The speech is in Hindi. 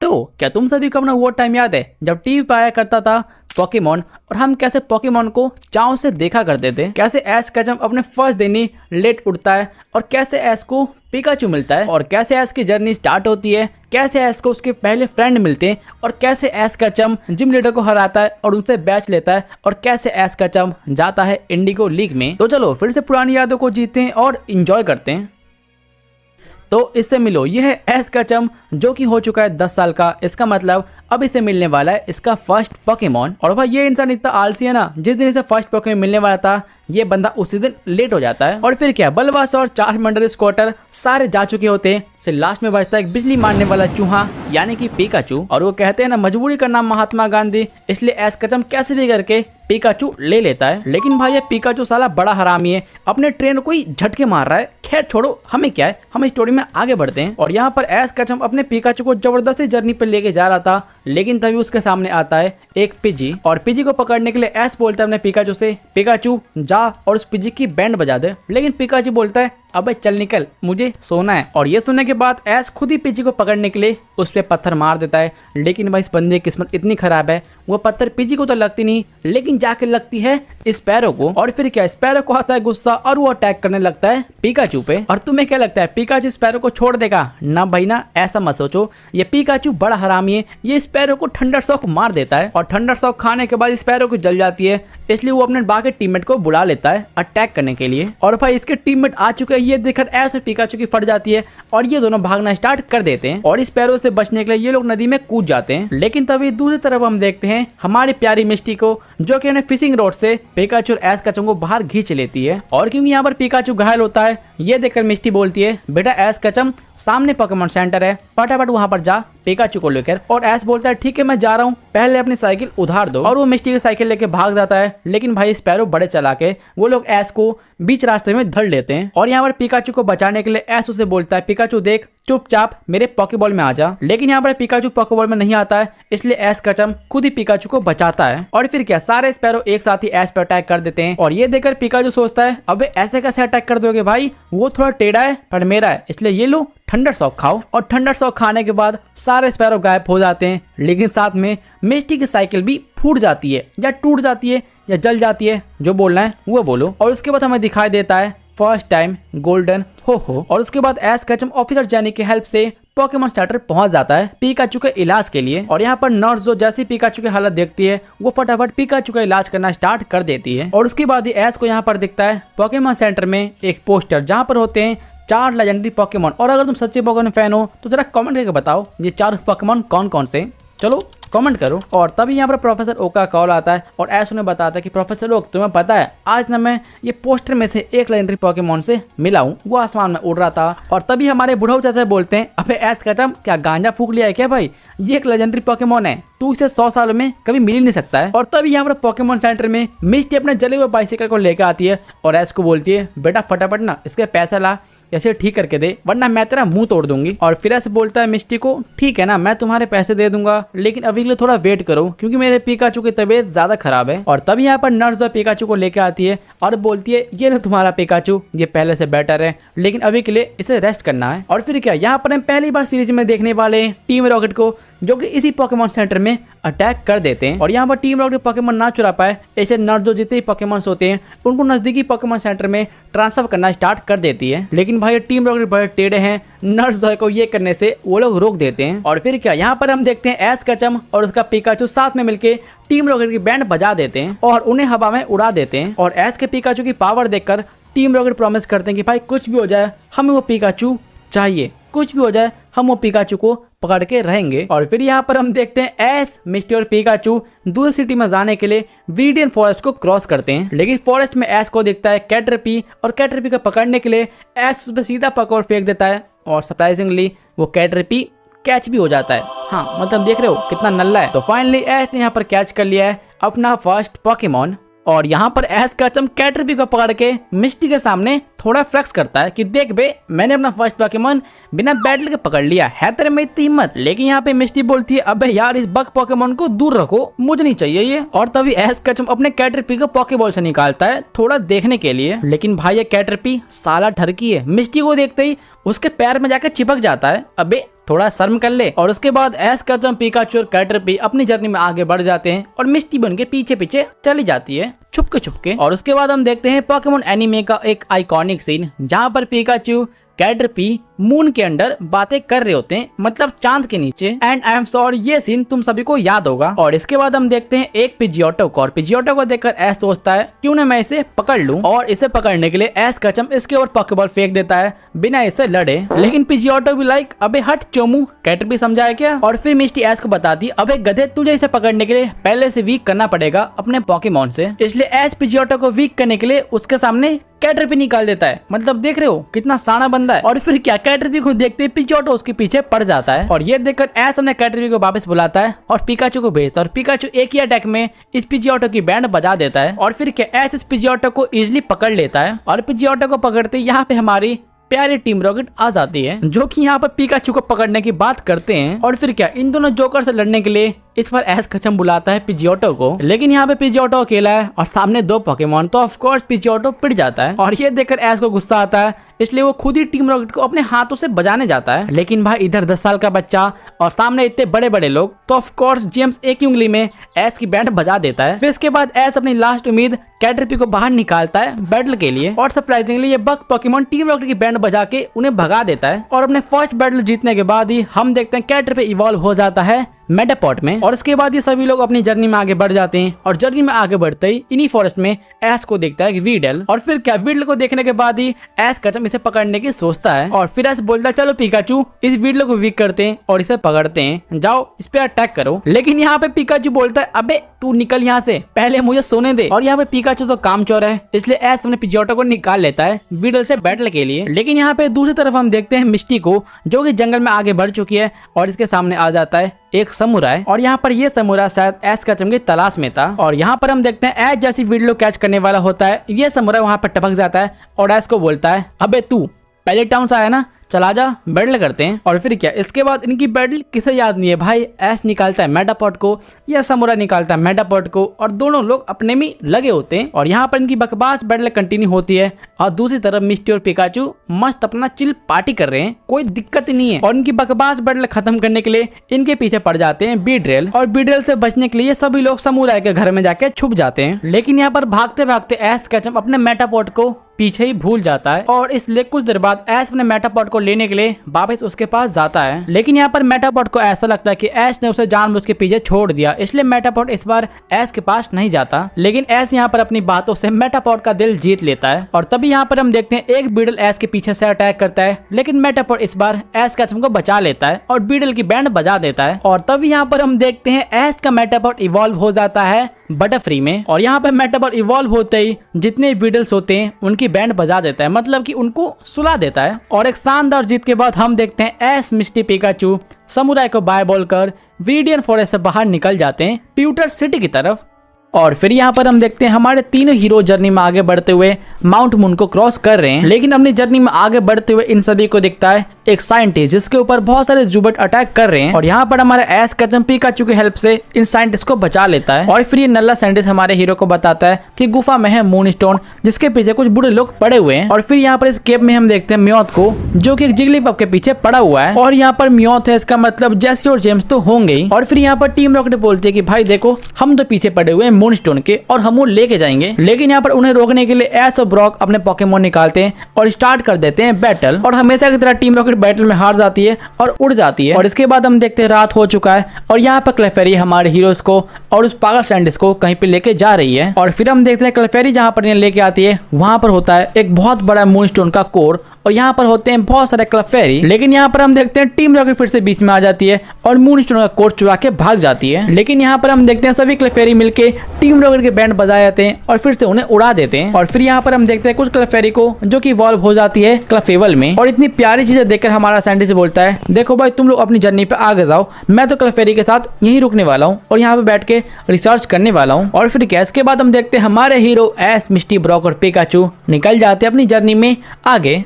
तो क्या तुम सभी को अपना वो टाइम याद है जब टीवी पे आया करता था पोकेमॉन और हम कैसे पोकेमॉन को चाव से देखा करते थे, कैसे ऐश कचम अपने फर्स्ट दिन ही लेट उठता है और कैसे ऐश को पिकाचू मिलता है और कैसे ऐश की जर्नी स्टार्ट होती है, कैसे ऐश को उसके पहले फ्रेंड मिलते हैं और कैसे ऐश कचम जिम लीडर को हराता है और उनसे बैच लेता है और कैसे ऐश कचम जाता है इंडिगो लीग में। तो चलो फिर से पुरानी यादों को जीते हैं और इंजॉय करते हैं। तो इससे मिलो, ये है ऐश कचम जो कि हो चुका है 10 साल का। इसका मतलब अब इसे मिलने वाला है इसका फर्स्ट पोकेमॉन। और भाई ये इंसान इतना आलसी है ना, जिस दिन इसे फर्स्ट पोकेमॉन मिलने वाला था ये बंदा उसी दिन लेट हो जाता है। और फिर क्या, बलवास और चार्मंडर स्कॉटर सारे जा चुके होते हैं। लास्ट में बचता है एक बिजली मारने वाला चूहा यानी कि पिकाचू। और वो कहते हैं ना, मजबूरी का नाम महात्मा गांधी, इसलिए ऐश कचम कैसे भी करके पिकाचू ले लेता है। लेकिन भाई ये पिकाचू साला बड़ा हरामी है, अपने ट्रेन को ही झटके मार रहा है। खैर छोड़ो, हमें क्या है, हम स्टोरी में आगे बढ़ते हैं। और यहाँ पर ऐश कचम अपने पिकाचू को जबरदस्ती जर्नी पर लेके जा रहा था, लेकिन तभी उसके सामने आता है एक पिजी। और पिजी को पकड़ने के लिए ऐश बोलता है अपने पिकाचू से, पिकाचू जा और उस पिजी की बैंड बजा दे। लेकिन पिकाचू बोलता है, अबे चल निकल, मुझे सोना है। और ये सुनने के बाद ऐश खुद ही पिजी को पकड़ने के लिए उस पे पत्थर मार देता है। लेकिन भाई इस बंदे की किस्मत इतनी खराब है, वो पत्थर पिजी को तो लगती नहीं, लेकिन जाके लगती है स्पैरो को। और फिर क्या, स्पैरो को आता है गुस्सा और वो अटैक करने लगता है पिकाचू पे। और तुम्हें क्या लगता है पिकाचू स्पैरो को छोड़ देगा? ना भाई ना, ऐसा मत सोचो। ये पिकाचू बड़ा हरामी है, ये स्पैरो को थंडर शॉक मार देता है। और थंडर शॉक खाने के बाद स्पैरो को जल जाती है, इसलिए वो अपने बाकी टीममेट को बुला लेता है अटैक करने के लिए। और भाई इसके टीममेट आ चुके हैं, ये देखकर ऐश और पिकाचू की फट जाती है और ये दोनों भागना स्टार्ट कर देते हैं। और स्पैरो से बचने के लिए ये लोग नदी में कूद जाते हैं। लेकिन तभी दूसरी तरफ हम देखते हैं हमारी प्यारी मिस्टी को, जो कि उन्हें फिशिंग रोड से पिकाचू और ऐश कचम को बाहर खींच लेती है। और क्योंकि यहाँ पर पिकाचू घायल होता है, ये देखकर मिस्टी बोलती है, बेटा ऐश कचम सामने पोकेमॉन सेंटर है, फटाफट वहां पर जा पिकाचू को लेकर। और ऐश बोलता है, ठीक है मैं जा रहा हूँ, पहले अपनी साइकिल उधार दो। और वो मिस्टी की साइकिल लेके भाग जाता है। लेकिन भाई स्पैरो बड़े चालाक है, वो लोग ऐश को बीच रास्ते में धर लेते हैं। और यहाँ पर पिकाचू को बचाने के लिए ऐश उसे बोलता है, पिकाचू देख, चुपचाप मेरे पॉकेबॉल में आ जा। लेकिन यहाँ पर पिकाचू पॉकेबॉल में नहीं आता है, इसलिए ऐश कचम खुद ही पिकाचू को बचाता है। और फिर क्या, सारे स्पैरो एक साथ ही ऐश पर अटैक कर देते हैं। और ये देखकर पिकाचू सोचता है, अबे ऐसे कैसे अटैक कर दोगे भाई, वो थोड़ा टेढ़ा है पर मेरा है, इसलिए ये लो थंडर शॉक खाओ। और थंडर शॉक खाने के बाद सारे स्पैरो गायब हो जाते हैं। लेकिन साथ में मिस्टी की साइकिल भी फूट जाती है, या टूट जाती है, या जल जाती है, जो बोलना है वो बोलो। और उसके बाद हमें दिखाई देता है फर्स्ट टाइम गोल्डन हो। और उसके बाद ऐश कचम ऑफिसर जैनी की हेल्प से पोकेमॉन स्टार्टर पहुंच जाता है पिकाचू के इलाज के लिए। और यहाँ पर नर्स जो जैसे पिकाचू की हालत देखती है, वो फटाफट पिकाचू का इलाज करना स्टार्ट कर देती है। और उसके बाद ही ऐश को यहाँ पर दिखता है पोकेमॉन सेंटर में एक पोस्टर, जहाँ पर होते हैं 4 लेजेंडरी पोकेमॉन। और अगर तुम सच्चे पोकेमॉन फैन हो तो जरा कमेंट करके बताओ ये 4 पोकेमॉन कौन कौन से, चलो कमेंट करो। और तभी यहाँ पर प्रोफेसर ओक का कॉल आता है और ऐश उन्हें बताता है कि प्रोफेसर ओक, तुम्हें पता है आज ना मैं ये पोस्टर में से एक लेजेंडरी पोकेमॉन से मिला हूँ, वो आसमान में उड़ रहा था। और तभी हमारे बुढ़ऊ चाचा बोलते हैं, अबे ऐश कचम क्या गांजा फूक लिया है क्या भाई, ये एक लेजेंडरी पोकेमॉन है, तू इसे 100 सालों में कभी मिल ही नहीं सकता है। और तभी यहाँ पर पोकेमॉन सेंटर में मिस्टी अपने जले हुए बाइसिकल को लेकर आती है और ऐश को बोलती है, बेटा फटाफट ना इसके पैसा ला, ऐसे ठीक करके दे, वरना मैं तेरा मुंह तोड़ दूंगी। और फिर ऐसे बोलता है मिस्टी को, ठीक है ना मैं तुम्हारे पैसे दे दूंगा, लेकिन अभी के लिए थोड़ा वेट करो क्योंकि मेरे पिकाचू की तबीयत ज्यादा खराब है। और तभी यहाँ पर नर्स जो पिकाचू को लेकर आती है और बोलती है, ये लो तुम्हारा पिकाचू, ये पहले से बेटर है, लेकिन अभी के लिए इसे रेस्ट करना है। और फिर क्या, यहाँ पर हम पहली बार सीरीज में देखने वाले हैं टीम रॉकेट को, जो कि इसी पोकेमॉन सेंटर में अटैक कर देते हैं। और यहाँ पर टीम रॉकेट पोकेमॉन ना चुरा पाए, ऐसे नर्स जो जितने पोकेमॉन्स होते हैं उनको नजदीकी पोकेमॉन सेंटर में ट्रांसफर करना स्टार्ट कर देती है। लेकिन भाई टीम रॉकेट बड़े टेढ़े हैं, नर्स जो को ये करने से वो लोग रोक देते हैं। और फिर क्या, यहाँ पर हम देखते हैं ऐश कचम और उसका पिकाचू साथ में मिलके टीम रॉकेट की बैंड बजा देते हैं और उन्हें हवा में उड़ा देते हैं। और ऐश के पिकाचू की पावर देखकर टीम रॉकेट प्रॉमिस करते हैं कि भाई कुछ भी हो जाए हमें वो पिकाचू चाहिए, कुछ भी हो जाए हम वो पिकाचू को पकड़ के रहेंगे। और फिर यहाँ पर हम देखते हैं ऐश, मिस्टी और पिकाचू दूसरी सिटी में जाने के लिए विरिडियन फॉरेस्ट को क्रॉस करते हैं। लेकिन फॉरेस्ट में ऐश को दिखता है कैटरपी, और कैटरपी को पकड़ने के लिए ऐश उस पर सीधा पकड़ फेंक देता है और सरप्राइजिंगली वो कैटरपी कैच भी हो जाता है। हाँ मतलब देख रहे हो कितना नल्ला है। तो फाइनली ऐश ने यहाँ पर कैच कर लिया है अपना फर्स्ट पोकेमॉन। और यहाँ पर ऐश कचम कैटरपी को पकड़ के मिस्टी के सामने थोड़ा फ्लेक्स करता है कि देख बे, मैंने अपना फर्स्ट पोकेमॉन बिना बैटल के पकड़ लिया है, तेरे में इतनी हिम्मत। लेकिन यहाँ पे मिस्टी बोलती है, अबे यार इस बग पोकेमॉन को दूर रखो, मुझे नहीं चाहिए ये। और तभी ऐश कचम अपने कैटरपी को पोकेबॉल से निकालता है थोड़ा देखने के लिए। लेकिन भाई ये कैटरपी साला ठरकी है, मिस्टी को देखते ही उसके पैर में जाकर चिपक जाता है। अबे थोड़ा शर्म कर ले। और उसके बाद ऐश केचम, पिकाचू और कैटरपी अपनी जर्नी में आगे बढ़ जाते हैं और मिस्टी बन के पीछे पीछे चली जाती है छुपके छुपके। और उसके बाद हम देखते हैं पोकेमोन एनीमे का एक आइकॉनिक सीन जहाँ पर पिकाचू कैटरपी मून के अंदर बातें कर रहे होते हैं, मतलब चांद के नीचे। एंड आई एम श्योर ये सीन तुम सभी को याद होगा। और इसके बाद हम देखते हैं एक पिजियोटो को, और पिजियोटो को देखकर ऐश सोचता है क्यों ना मैं इसे पकड़ लूं। और इसे पकड़ने के लिए ऐश केचम इसके ऊपर पॉकेबॉल फेंक देता है बिना इससे लड़े। लेकिन पिजियोटो भी लाइक अबे हट चोमू, कैटरपी समझाया क्या। और फिर मिस्टी ऐश को बताती अबे गधे तुझे इसे पकड़ने के लिए पहले से वीक करना पड़ेगा अपने पोकेमॉन से, इसलिए ऐश पिजियोटो को वीक करने के लिए उसके सामने कैटरपी निकाल देता है। मतलब देख रहे हो कितना साना बंदा है। और फिर क्या कैटरपी को देखते पिजियोटो उसके पीछे पड़ जाता है। और ये देखकर ऐश अपने कैटरपी को वापस बुलाता है और पिकाचू को भेजता है। और पिकाचू एक ही अटैक में इस पिजियोटो की बैंड बजा देता है। और फिर क्या ऐश इस पिजियोटो को इजिली पकड़ लेता है। और पिजियोटो को पकड़ते यहाँ पे हमारी प्यारी टीम रॉकेट आ जाती है, जो कि यहाँ पर पिकाचू को पकड़ने की बात करते हैं। और फिर क्या इन दोनों जोकर से लड़ने के लिए इस पर ऐश केचम बुलाता है पिजियोटो को। लेकिन यहाँ पे पिजियोटो अकेला है और सामने दो पोकेमॉन, तो ऑफ कोर्स पिजियोटो पिट जाता है। और ये देखकर ऐश को गुस्सा आता है, इसलिए वो खुद ही टीम रॉकेट को अपने हाथों से बजाने जाता है। लेकिन भाई इधर 10 साल का बच्चा और सामने इतने बड़े बड़े लोग, तो ऑफ कोर्स जेम्स एक ही उंगली में ऐश की बैंड बजा देता है। फिर इसके बाद ऐश अपनी लास्ट उम्मीद कैटरपी को बाहर निकालता है बैटल के लिए। और सरप्राइजिंगली ये बक पोकेमॉन टीम रॉकेट की बैंड बजा के उन्हें भगा देता है। और अपने फर्स्ट बैटल जीतने के बाद ही हम देखते हैं कैटरपी इवॉल्व हो जाता है मेटापॉड में। और इसके बाद ये सभी लोग अपनी जर्नी में आगे बढ़ जाते हैं। और जर्नी में आगे बढ़ते ही इन्हीं फॉरेस्ट में ऐश को देखता है वीडल। और फिर क्या वीडल को देखने के बाद ही ऐश केचम इसे पकड़ने की सोचता है। और फिर ऐश बोलता है चलो पिकाचू इस वीडल को वीक करते हैं और इसे पकड़ते हैं, जाओ इस पे अटैक करो। लेकिन यहाँ पे पिकाचू बोलता है अबे तू निकल यहाँ से, पहले मुझे सोने दे। और यहाँ पे पिकाचू तो कामचोर है, इसलिए ऐश अपने पिजियोटो को निकाल लेता है वीडल से बैटल के लिए। लेकिन यहाँ पे दूसरी तरफ हम देखते हैं मिस्टी को, जो कि जंगल में आगे बढ़ चुकी है। और इसके सामने आ जाता है एक समुराय। और यहाँ पर ये समुराय शायद ऐश केचम की तलाश में था। और यहाँ पर हम देखते हैं ऐश जैसी वीडियो कैच करने वाला होता है, ये समुराय वहाँ पर टपक जाता है और ऐश को बोलता है अबे तू पहले टाउन से आया ना, चला जा बैटल करते हैं। और फिर क्या इसके बाद इनकी बैटल किसे याद नहीं है भाई। ऐश निकालता है मेटापॉड को या समुराय निकालता है मेटापॉड को, और दोनों लोग अपने में लगे होते हैं। और यहाँ पर इनकी बकवास बैटल कंटिन्यू होती है। और दूसरी तरफ मिस्टी और पिकाचू मस्त अपना चिल पार्टी कर रहे हैं, कोई दिक्कत नहीं है। और इनकी बकवास बैटल खत्म करने के लिए इनके पीछे पड़ जाते हैं बीड्रेल। और बीड्रेल से बचने के लिए सभी लोग समुराय के घर में जाके छुप जाते हैं। लेकिन यहाँ पर भागते भागते ऐश केचम अपने मेटापॉड को पीछे ही भूल जाता है। और इसलिए कुछ देर बाद ऐश अपने मेटापॉड को लेने के लिए वापस उसके पास जाता है। लेकिन यहाँ पर मेटापॉड को ऐसा लगता है कि ऐश ने उसे जानबूझ के पीछे छोड़ दिया, इसलिए मेटापॉड इस बार ऐश के पास नहीं जाता। लेकिन ऐश यहाँ पर अपनी बातों से मेटापॉड का दिल जीत लेता है। और तभी यहाँ पर हम देखते हैं एक बीडल ऐश के पीछे से अटैक करता है, लेकिन मेटापॉड इस बार ऐश केचम को बचा लेता है और बीडल की बैंड बजा देता है। और तभी यहाँ पर हम देखते हैं ऐश का मेटापॉड इवॉल्व हो जाता है बटरफ्री में। और यहाँ पर मेटापॉड इवॉल्व होते ही जितने बीडल्स होते हैं उनकी बैंड बजा देता है, मतलब कि उनको सुला देता है। और एक शानदार जीत के बाद हम देखते हैं ऐश, मिस्टी, पिकाचू समुराय को बाय बोलकर विरिडियन फॉरेस्ट से बाहर निकल जाते हैं प्यूटर सिटी की तरफ। और फिर यहाँ पर हम देखते हैं हमारे तीनों हीरो जर्नी में आगे बढ़ते हुए माउंट मून को क्रॉस कर रहे हैं। लेकिन अपनी जर्नी में आगे बढ़ते हुए इन सभी को दिखता है एक साइंटिस्ट जिसके ऊपर बहुत सारे जुबट अटैक कर रहे हैं। और यहाँ पर हमारे ऐश केचम पिकाचू की हेल्प से इन साइंटिस्ट को बचा लेता है। और फिर ये नल्ला साइंटिस्ट हमारे हीरो को बताता है कि गुफा में है मून स्टोन, जिसके पीछे कुछ बूढ़े लोग पड़े हुए हैं। और फिर यहाँ पर इस केव में हम देखते हैं म्योथ को, जो कि एक जिगलीपॉप के पीछे पड़ा हुआ है। और यहाँ पर म्योथ है, इसका मतलब जेसी और जेम्स तो होंगे ही। और फिर यहाँ पर टीम रॉकेट बोलती है कि भाई देखो हम तो पीछे पड़े हुए हैं मून स्टोन के और हम वो लेके जाएंगे। लेकिन यहाँ पर उन्हें रोकने के लिए ऐश और ब्रॉक अपने पोकेमॉन निकालते हैं और स्टार्ट कर देते हैं बैटल। और हमेशा की तरह टीम रॉकेट बैटल में हार जाती है और उड़ जाती है। और इसके बाद हम देखते हैं रात हो चुका है और यहाँ पर क्लेफेरी हमारे हीरोज को और उस पागल साइंटिस्ट को कहीं पे लेके जा रही है। और फिर हम देखते हैं क्लेफेरी जहाँ पर लेके आती है वहां पर होता है एक बहुत बड़ा मून स्टोन का कोर और यहाँ पर होते हैं बहुत सारे क्लेफेरी। लेकिन यहाँ पर हम देखते हैं टीम रॉकेट फिर से बीच में आ जाती है और मून स्टोन का कोर चुरा के भाग जाती है। लेकिन यहाँ पर हम देखते हैं सभी क्लेफेरी मिलके टीम रॉकेट के बैंड बजा जाते हैं और फिर से उन्हें उड़ा देते हैं। और फिर यहाँ पर हम देखते हैं कुछ क्लेफेरी को जो कि इवॉल्व हो जाती है क्लेफेबल में। और इतनी प्यारी चीजें देखकर हमारा साइंटिस्ट बोलता है देखो भाई तुम लोग अपनी जर्नी पे आगे जाओ, मैं तो क्लेफेरी के साथ यहीं रुकने वाला हूँ और यहाँ पे बैठ के रिसर्च करने वाला हूँ। और फिर क्या इसके बाद हम देखते हैं हमारे हीरो ऐश, मिस्टी, ब्रॉक और पिकाचू निकल जाते हैं अपनी जर्नी में आगे।